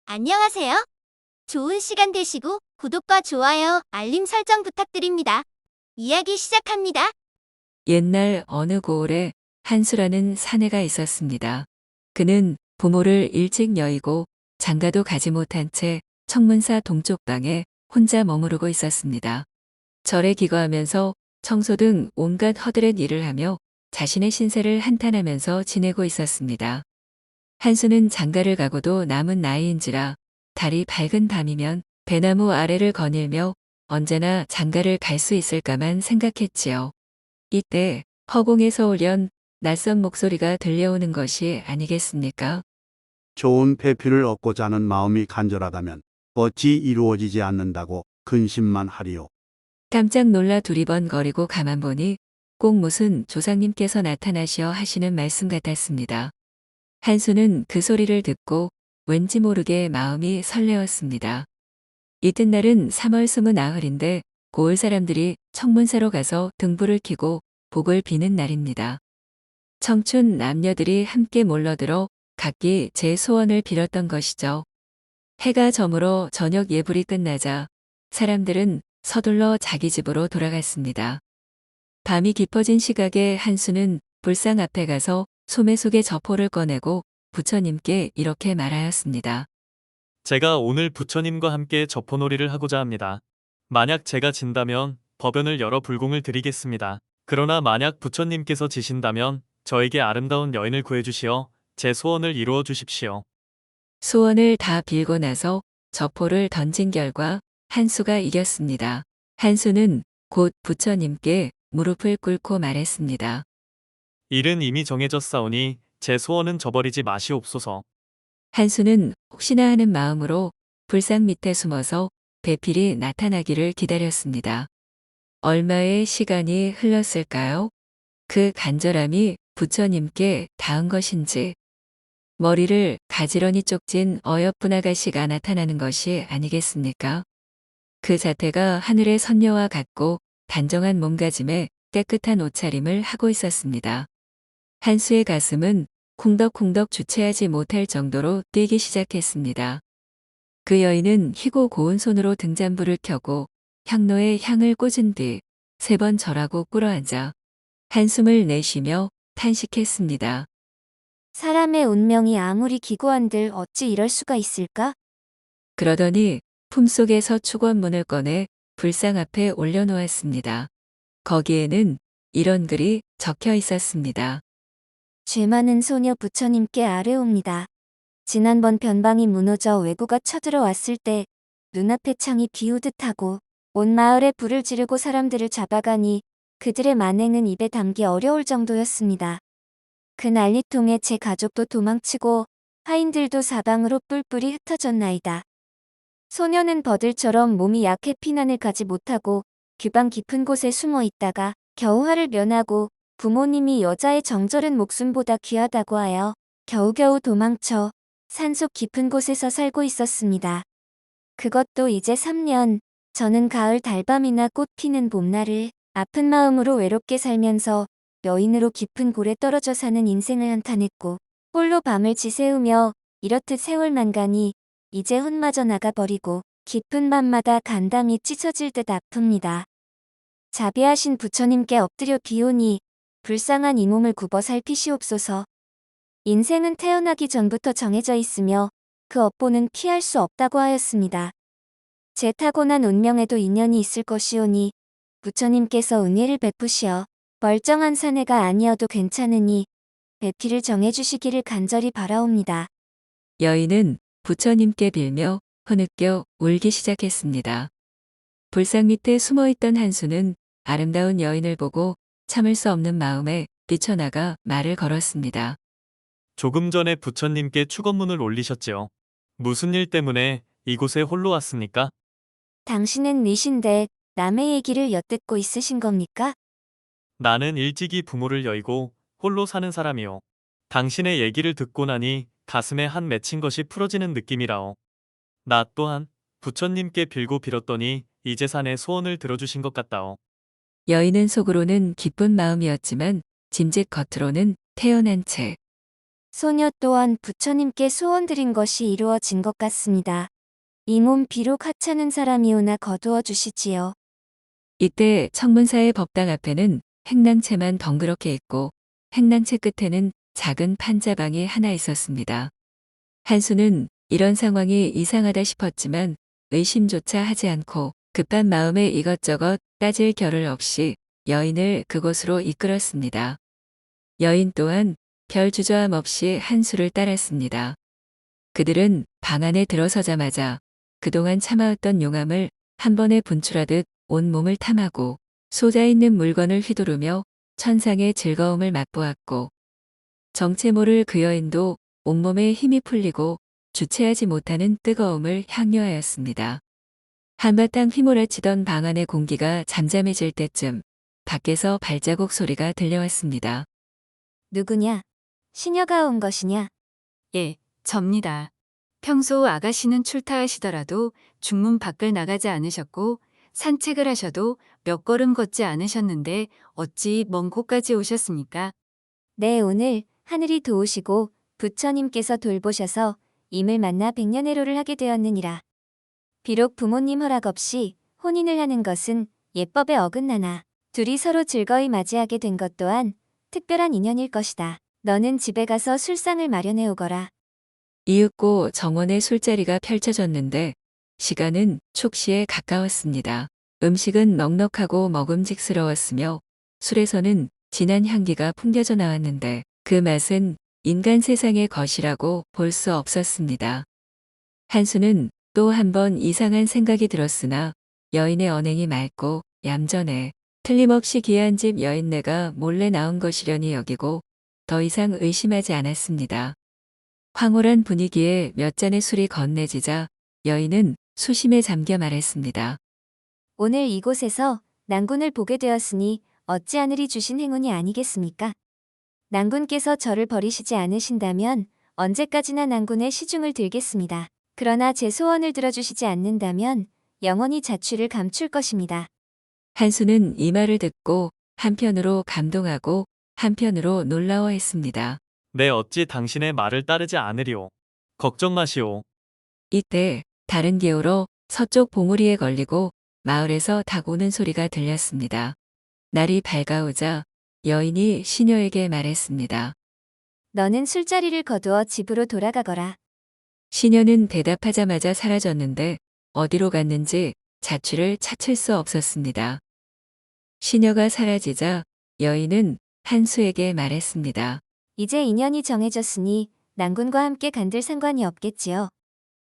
안녕하세요. 좋은 시간 되시고 구독과 좋아요, 알림 설정 부탁드립니다. 이야기 시작합니다. 옛날 어느 고을에 한수라는 사내가 있었습니다. 그는 부모를 일찍 여의고 장가도 가지 못한 채 청문사 동쪽 방에 혼자 머무르고 있었습니다. 절에 기거하면서 청소 등 온갖 허드렛 일을 하며 자신의 신세를 한탄하면서 지내고 있었습니다. 한수는 장가를 가고도 남은 나이인지라 달이 밝은 밤이면 배나무 아래를 거닐며 언제나 장가를 갈 수 있을까만 생각했지요. 이때 허공에서 오련 낯선 목소리가 들려오는 것이 아니겠습니까? 좋은 배필을 얻고자 하는 마음이 간절하다면 어찌 이루어지지 않는다고 근심만 하리요. 깜짝 놀라 두리번거리고 가만 보니 꼭 무슨 조상님께서 나타나시어 하시는 말씀 같았습니다. 한수는 그 소리를 듣고 왠지 모르게 마음이 설레었습니다. 이튿날은 3월 29일인데 고을 사람들이 청문사로 가서 등불을 켜고 복을 비는 날입니다. 청춘 남녀들이 함께 몰려들어 각기 제 소원을 빌었던 것이죠. 해가 저물어 저녁 예불이 끝나자 사람들은 서둘러 자기 집으로 돌아갔습니다. 밤이 깊어진 시각에 한수는 불상 앞에 가서 소매 속의 저포를 꺼내고 부처님께 이렇게 말하였습니다. 제가 오늘 부처님과 함께 저포놀이를 하고자 합니다. 만약 제가 진다면 법연을 열어 불공을 드리겠습니다. 그러나 만약 부처님께서 지신다면 저에게 아름다운 여인을 구해주시어 제 소원을 이루어 주십시오. 소원을 다 빌고 나서 저포를 던진 결과 한수가 이겼습니다. 한수는 곧 부처님께 무릎을 꿇고 말했습니다. 일은 이미 정해졌사오니 제 소원은 저버리지 마시옵소서. 한수는 혹시나 하는 마음으로 불상 밑에 숨어서 배필이 나타나기를 기다렸습니다. 얼마의 시간이 흘렀을까요? 그 간절함이 부처님께 닿은 것인지 머리를 가지런히 쪽진 어여쁜 아가씨가 나타나는 것이 아니겠습니까? 그 자태가 하늘의 선녀와 같고 단정한 몸가짐에 깨끗한 옷차림을 하고 있었습니다. 한수의 가슴은 쿵덕쿵덕 주체하지 못할 정도로 뛰기 시작했습니다. 그 여인은 희고 고운 손으로 등잔불을 켜고 향로에 향을 꽂은 뒤 3번 절하고 꿇어앉아 한숨을 내쉬며 탄식했습니다. 사람의 운명이 아무리 기고한들 어찌 이럴 수가 있을까? 그러더니 품속에서 축원문을 꺼내 불상 앞에 올려놓았습니다. 거기에는 이런 글이 적혀 있었습니다. 죄 많은 소녀 부처님께 아뢰옵니다. 지난번 변방이 무너져 왜구가 쳐들어왔을 때 눈앞에 창이 비우듯 하고 온 마을에 불을 지르고 사람들을 잡아가니 그들의 만행은 입에 담기 어려울 정도였습니다. 그 난리통에 제 가족도 도망치고 하인들도 사방으로 뿔뿔이 흩어졌나이다. 소녀는 버들처럼 몸이 약해 피난을 가지 못하고 규방 깊은 곳에 숨어 있다가 겨우 화를 면하고 부모님이 여자의 정절은 목숨보다 귀하다고 하여 겨우겨우 도망쳐 산속 깊은 곳에서 살고 있었습니다. 그것도 이제 3년. 저는 가을 달밤이나 꽃 피는 봄날을 아픈 마음으로 외롭게 살면서 여인으로 깊은 골에 떨어져 사는 인생을 한탄했고 홀로 밤을 지새우며 이렇듯 세월만 가니 이제 혼마저 나가버리고 깊은 밤마다 간담이 찢어질 듯 아픕니다. 자비하신 부처님께 엎드려 비오니 불쌍한 이 몸을 굽어 살피시옵소서. 인생은 태어나기 전부터 정해져 있으며 그 업보는 피할 수 없다고 하였습니다. 제 타고난 운명에도 인연이 있을 것이오니 부처님께서 은혜를 베푸시어 멀쩡한 사내가 아니어도 괜찮으니 배필을 정해주시기를 간절히 바라옵니다. 여인은 부처님께 빌며 흐느껴 울기 시작했습니다. 불상 밑에 숨어있던 한수는 아름다운 여인을 보고 참을 수 없는 마음에 뛰쳐나가 말을 걸었습니다. 조금 전에 부처님께 축원문을 올리셨지요. 무슨 일 때문에 이곳에 홀로 왔습니까? 당신은 니신데 남의 얘기를 엿듣고 있으신 겁니까? 나는 일찍이 부모를 여의고 홀로 사는 사람이요. 당신의 얘기를 듣고 나니 가슴에 한 맺힌 것이 풀어지는 느낌이라오. 나 또한 부처님께 빌고 빌었더니 이제 산의 소원을 들어주신 것 같다오. 여인은 속으로는 기쁜 마음이었지만 짐짓 겉으로는 태연한 채 소녀 또한 부처님께 소원 드린 것이 이루어진 것 같습니다. 이 몸 비록 하찮은 사람이오나 거두어 주시지요. 이때 청문사의 법당 앞에는 행랑채만 덩그렇게 있고 행랑채 끝에는 작은 판자방이 하나 있었습니다. 한수는 이런 상황이 이상하다 싶었지만 의심조차 하지 않고 급한 마음에 이것저것 따질 겨를 없이 여인을 그곳으로 이끌었습니다. 여인 또한 별 주저함 없이 한수를 따랐습니다. 그들은 방 안에 들어서자마자 그동안 참아왔던 용암을 한 번에 분출하듯 온몸을 탐하고 쏟아 있는 물건을 휘두르며 천상의 즐거움을 맛보았고 정체 모를 그 여인도 온몸에 힘이 풀리고 주체하지 못하는 뜨거움을 향유하였습니다. 한바탕 휘몰아치던 방 안의 공기가 잠잠해질 때쯤 밖에서 발자국 소리가 들려왔습니다. 누구냐? 시녀가 온 것이냐? 예, 접니다. 평소 아가씨는 출타하시더라도 중문 밖을 나가지 않으셨고 산책을 하셔도 몇 걸음 걷지 않으셨는데 어찌 먼 곳까지 오셨습니까? 네, 오늘 하늘이 도우시고 부처님께서 돌보셔서 임을 만나 백년해로를 하게 되었느니라. 비록 부모님 허락 없이 혼인을 하는 것은 예법에 어긋나나 둘이 서로 즐거이 맞이하게 된 것 또한 특별한 인연일 것이다. 너는 집에 가서 술상을 마련해 오거라. 이윽고 정원의 술자리가 펼쳐졌는데 시간은 촉시에 가까웠습니다. 음식은 넉넉하고 먹음직스러웠으며 술에서는 진한 향기가 풍겨져 나왔는데 그 맛은 인간 세상의 것이라고 볼 수 없었습니다. 한수는 또 한 번 이상한 생각이 들었으나 여인의 언행이 맑고 얌전해 틀림없이 귀한 집 여인네가 몰래 나온 것이려니 여기고 더 이상 의심하지 않았습니다. 황홀한 분위기에 몇 잔의 술이 건네지자 여인은 수심에 잠겨 말했습니다. 오늘 이곳에서 난군을 보게 되었으니 어찌 하늘이 주신 행운이 아니겠습니까? 난군께서 저를 버리시지 않으신다면 언제까지나 난군의 시중을 들겠습니다. 그러나 제 소원을 들어주시지 않는다면 영원히 자취를 감출 것입니다. 한수는 이 말을 듣고 한편으로 감동하고 한편으로 놀라워했습니다. 내 어찌 당신의 말을 따르지 않으리오. 걱정 마시오. 이때 다른 기호로 서쪽 봉우리에 걸리고 마을에서 닭 오는 소리가 들렸습니다. 날이 밝아오자 여인이 시녀에게 말했습니다. 너는 술자리를 거두어 집으로 돌아가거라. 시녀는 대답하자마자 사라졌는데 어디로 갔는지 자취를 찾을 수 없었습니다. 시녀가 사라지자 여인은 한수에게 말했습니다. 이제 인연이 정해졌으니 난군과 함께 간들 상관이 없겠지요.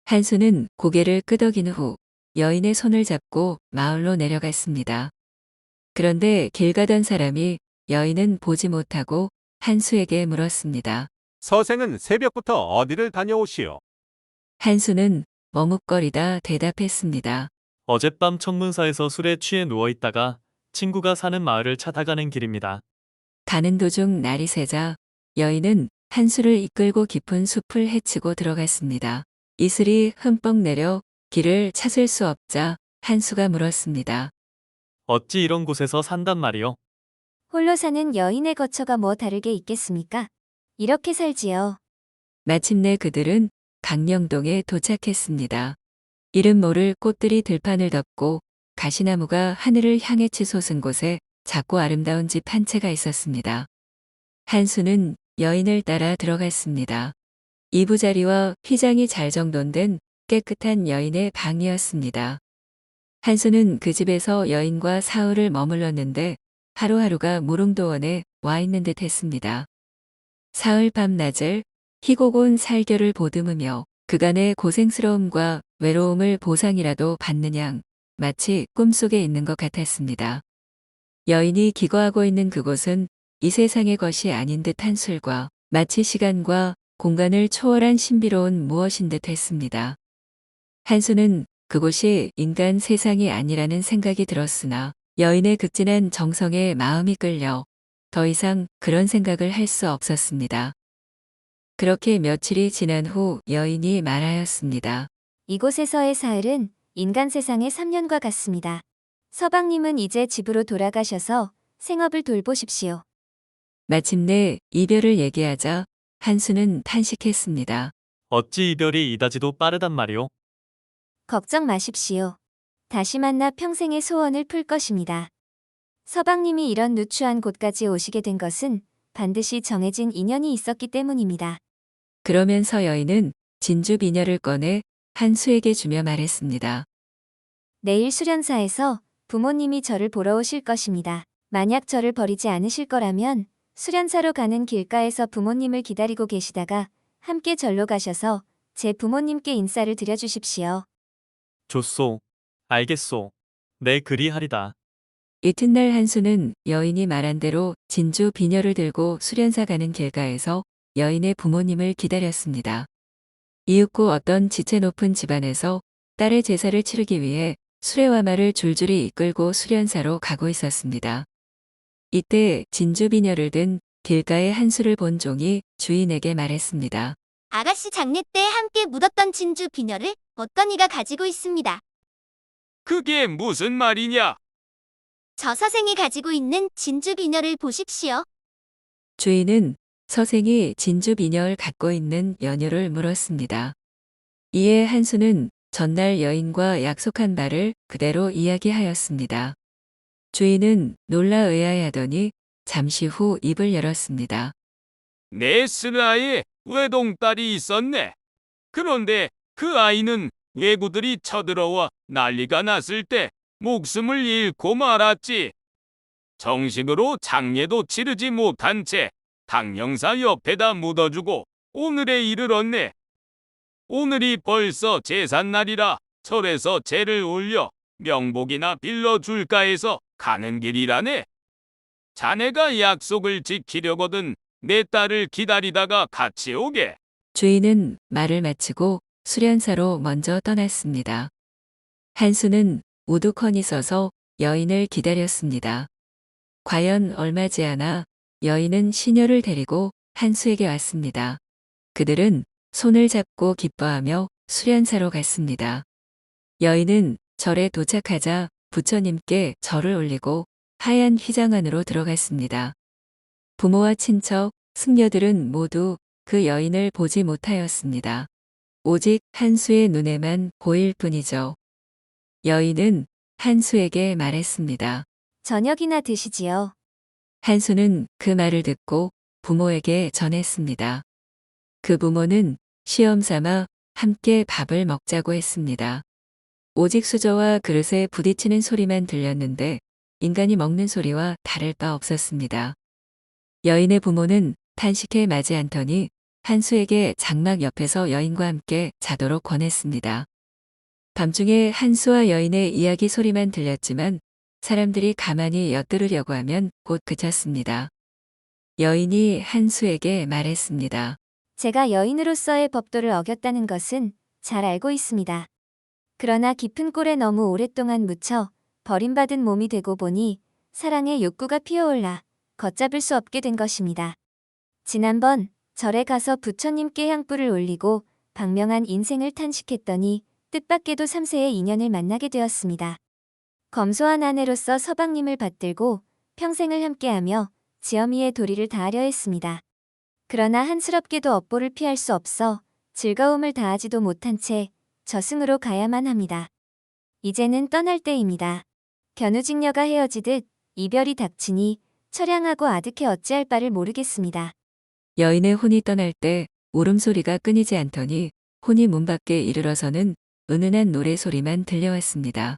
한수는 고개를 끄덕인 후 여인의 손을 잡고 마을로 내려갔습니다. 그런데 길 가던 사람이 여인은 보지 못하고 한수에게 물었습니다. 서생은 새벽부터 어디를 다녀오시오? 한수는 머뭇거리다 대답했습니다. 어젯밤 청문사에서 술에 취해 누워있다가 친구가 사는 마을을 찾아가는 길입니다. 가는 도중 날이 새자 여인은 한수를 이끌고 깊은 숲을 헤치고 들어갔습니다. 이슬이 흠뻑 내려 길을 찾을 수 없자 한수가 물었습니다. 어찌 이런 곳에서 산단 말이오? 홀로 사는 여인의 거처가 뭐 다르게 있겠습니까? 이렇게 살지요. 마침내 그들은 강령동에 도착했습니다. 이름 모를 꽃들이 들판을 덮고 가시나무가 하늘을 향해 치솟은 곳에 작고 아름다운 집 한 채가 있었습니다. 한수는 여인을 따라 들어갔습니다. 이부자리와 휘장이 잘 정돈된 깨끗한 여인의 방이었습니다. 한수는 그 집에서 여인과 사흘을 머물렀는데 하루하루가 무릉도원에 와 있는 듯 했습니다. 사흘 밤낮을 희곡 온 살결을 보듬으며 그간의 고생스러움과 외로움을 보상이라도 받는 양 마치 꿈속에 있는 것 같았습니다. 여인이 기거하고 있는 그곳은 이 세상의 것이 아닌 듯한 술과 마치 시간과 공간을 초월한 신비로운 무엇인 듯 했습니다. 한수는 그곳이 인간 세상이 아니라는 생각이 들었으나 여인의 극진한 정성에 마음이 끌려 더 이상 그런 생각을 할 수 없었습니다. 그렇게 며칠이 지난 후 여인이 말하였습니다. 이곳에서의 사흘은 인간 세상의 3년과 같습니다. 서방님은 이제 집으로 돌아가셔서 생업을 돌보십시오. 마침내 이별을 얘기하자 한수는 탄식했습니다. 어찌 이별이 이다지도 빠르단 말이오. 걱정 마십시오. 다시 만나 평생의 소원을 풀 것입니다. 서방님이 이런 누추한 곳까지 오시게 된 것은 반드시 정해진 인연이 있었기 때문입니다. 그러면서 여인은 진주 비녀를 꺼내 한수에게 주며 말했습니다. 내일 수련사에서 부모님이 저를 보러 오실 것입니다. 만약 저를 버리지 않으실 거라면 수련사로 가는 길가에서 부모님을 기다리고 계시다가 함께 절로 가셔서 제 부모님께 인사를 드려주십시오. 좋소. 알겠소. 내 그리하리다. 이튿날 한수는 여인이 말한 대로 진주 비녀를 들고 수련사 가는 길가에서 여인의 부모님을 기다렸습니다. 이윽고 어떤 지체 높은 집안에서 딸의 제사를 치르기 위해 수레와마를 줄줄이 이끌고 수련사로 가고 있었습니다. 이때 진주 비녀를 든 길가의 한수를 본 종이 주인에게 말했습니다. 아가씨 장례 때 함께 묻었던 진주 비녀를 어떤 이가 가지고 있습니다. 그게 무슨 말이냐? 저 서생이 가지고 있는 진주 비녀를 보십시오. 주인은 서생이 진주 비녀를 갖고 있는 연유를 물었습니다. 이에 한수는 전날 여인과 약속한 바를 그대로 이야기하였습니다. 주인은 놀라 의아해하더니 잠시 후 입을 열었습니다. 내 스나에 외동딸이 있었네. 그런데 그 아이는 왜구들이 쳐들어와 난리가 났을 때 목숨을 잃고 말았지. 정식으로 장례도 치르지 못한 채 당령사 옆에다 묻어주고 오늘에 이르렀네. 오늘이 벌써 제삿날이라 절에서 제를 올려 명복이나 빌려줄까 해서 가는 길이라네. 자네가 약속을 지키려거든 내 딸을 기다리다가 같이 오게. 주인은 말을 마치고 수련사로 먼저 떠났습니다. 한수는 우두커니 서서 여인을 기다렸습니다. 과연 얼마 지 않아 여인은 시녀를 데리고 한수에게 왔습니다. 그들은 손을 잡고 기뻐하며 수련사로 갔습니다. 여인은 절에 도착하자 부처님께 절을 올리고 하얀 휘장 안으로 들어갔습니다. 부모와 친척, 승려들은 모두 그 여인을 보지 못하였습니다. 오직 한수의 눈에만 보일 뿐이죠. 여인은 한수에게 말했습니다. 저녁이나 드시지요. 한수는 그 말을 듣고 부모에게 전했습니다. 그 부모는 시험 삼아 함께 밥을 먹자고 했습니다. 오직 수저와 그릇에 부딪히는 소리만 들렸는데 인간이 먹는 소리와 다를 바 없었습니다. 여인의 부모는 탄식해 마지 않더니 한수에게 장막 옆에서 여인과 함께 자도록 권했습니다. 밤중에 한수와 여인의 이야기 소리만 들렸지만 사람들이 가만히 엿들으려고 하면 곧 그쳤습니다. 여인이 한수에게 말했습니다. 제가 여인으로서의 법도를 어겼다는 것은 잘 알고 있습니다. 그러나 깊은 꼴에 너무 오랫동안 묻혀 버림받은 몸이 되고 보니 사랑의 욕구가 피어올라 걷잡을 수 없게 된 것입니다. 지난번 절에 가서 부처님께 향불을 올리고 방명한 인생을 탄식했더니 뜻밖에도 3세의 인연을 만나게 되었습니다. 검소한 아내로서 서방님을 받들고 평생을 함께하며 지엄이의 도리를 다하려 했습니다. 그러나 한스럽게도 업보를 피할 수 없어 즐거움을 다하지도 못한 채 저승으로 가야만 합니다. 이제는 떠날 때입니다. 견우직녀가 헤어지듯 이별이 닥치니 처량하고 아득해 어찌할 바를 모르겠습니다. 여인의 혼이 떠날 때 울음소리가 끊이지 않더니 혼이 문 밖에 이르러서는 은은한 노래소리만 들려왔습니다.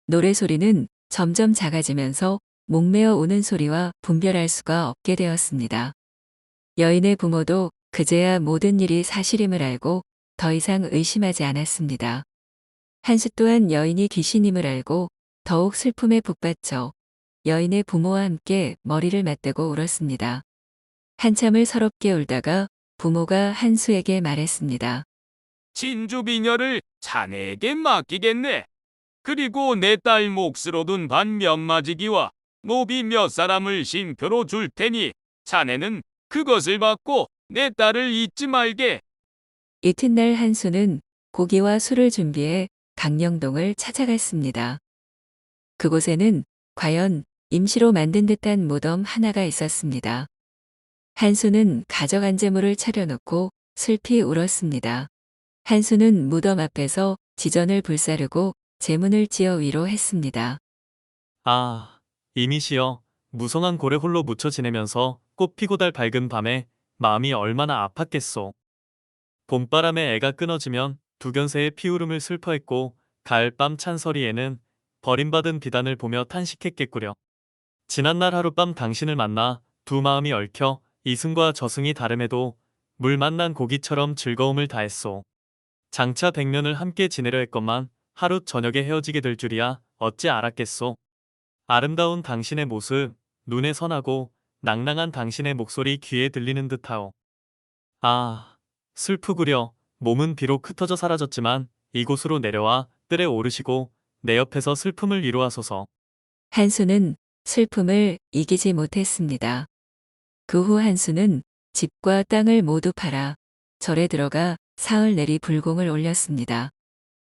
노래소리는 점점 작아지면서 목매어 우는 소리와 분별할 수가 없게 되었습니다. 여인의 부모도 그제야 모든 일이 사실임을 알고 더 이상 의심하지 않았습니다. 한수 또한 여인이 귀신임을 알고 더욱 슬픔에 북받쳐 여인의 부모와 함께 머리를 맞대고 울었습니다. 한참을 서럽게 울다가 부모가 한수에게 말했습니다. 진주비녀를 자네에게 맡기겠네. 그리고 내 딸 몫으로 둔 반 면마지기와 노비 몇 사람을 신표로 줄 테니 자네는 그것을 받고 내 딸을 잊지 말게. 이튿날 한수는 고기와 술을 준비해 강령동을 찾아갔습니다. 그곳에는 과연 임시로 만든 듯한 무덤 하나가 있었습니다. 한수는 가져간 재물을 차려놓고 슬피 울었습니다. 한수는 무덤 앞에서 지전을 불사르고 제문을 지어 위로했습니다. 아, 이미시여, 무성한 고래 홀로 묻혀 지내면서 꽃 피고 달 밝은 밤에 마음이 얼마나 아팠겠소. 봄바람에 애가 끊어지면 두견새의 피울음을 슬퍼했고 가을밤 찬서리에는 버림받은 비단을 보며 탄식했겠구려. 지난날 하룻밤 당신을 만나 두 마음이 얽혀 이승과 저승이 다름에도 물 만난 고기처럼 즐거움을 다했소. 장차 100년을 함께 지내려 했건만 하루 저녁에 헤어지게 될 줄이야 어찌 알았겠소. 아름다운 당신의 모습, 눈에 선하고 낭랑한 당신의 목소리 귀에 들리는 듯하오. 아, 슬프구려. 몸은 비록 흩어져 사라졌지만 이곳으로 내려와 뜰에 오르시고 내 옆에서 슬픔을 위로하소서. 한수는 슬픔을 이기지 못했습니다. 그 후 한수는 집과 땅을 모두 팔아 절에 들어가 사흘 내리 불공을 올렸습니다.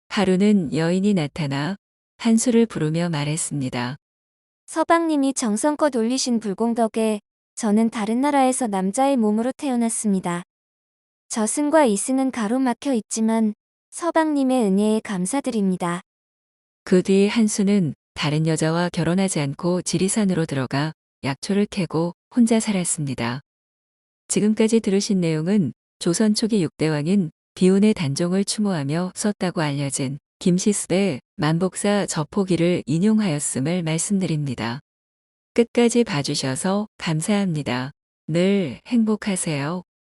하루는 여인이 나타나 한수를 부르며 말했습니다. 서방님이 정성껏 올리신 불공 덕에 저는 다른 나라에서 남자의 몸으로 태어났습니다. 저승과 이승은 가로막혀 있지만 서방님의 은혜에 감사드립니다. 그 뒤 한수는 다른 여자와 결혼하지 않고 지리산으로 들어가 약초를 캐고 혼자 살았습니다. 지금까지 들으신 내용은 조선 초기 6대왕인 비운의 단종을 추모하며 썼다고 알려진 김시습의 만복사 저포기를 인용하였음을 말씀드립니다. 끝까지 봐주셔서 감사합니다. 늘 행복하세요.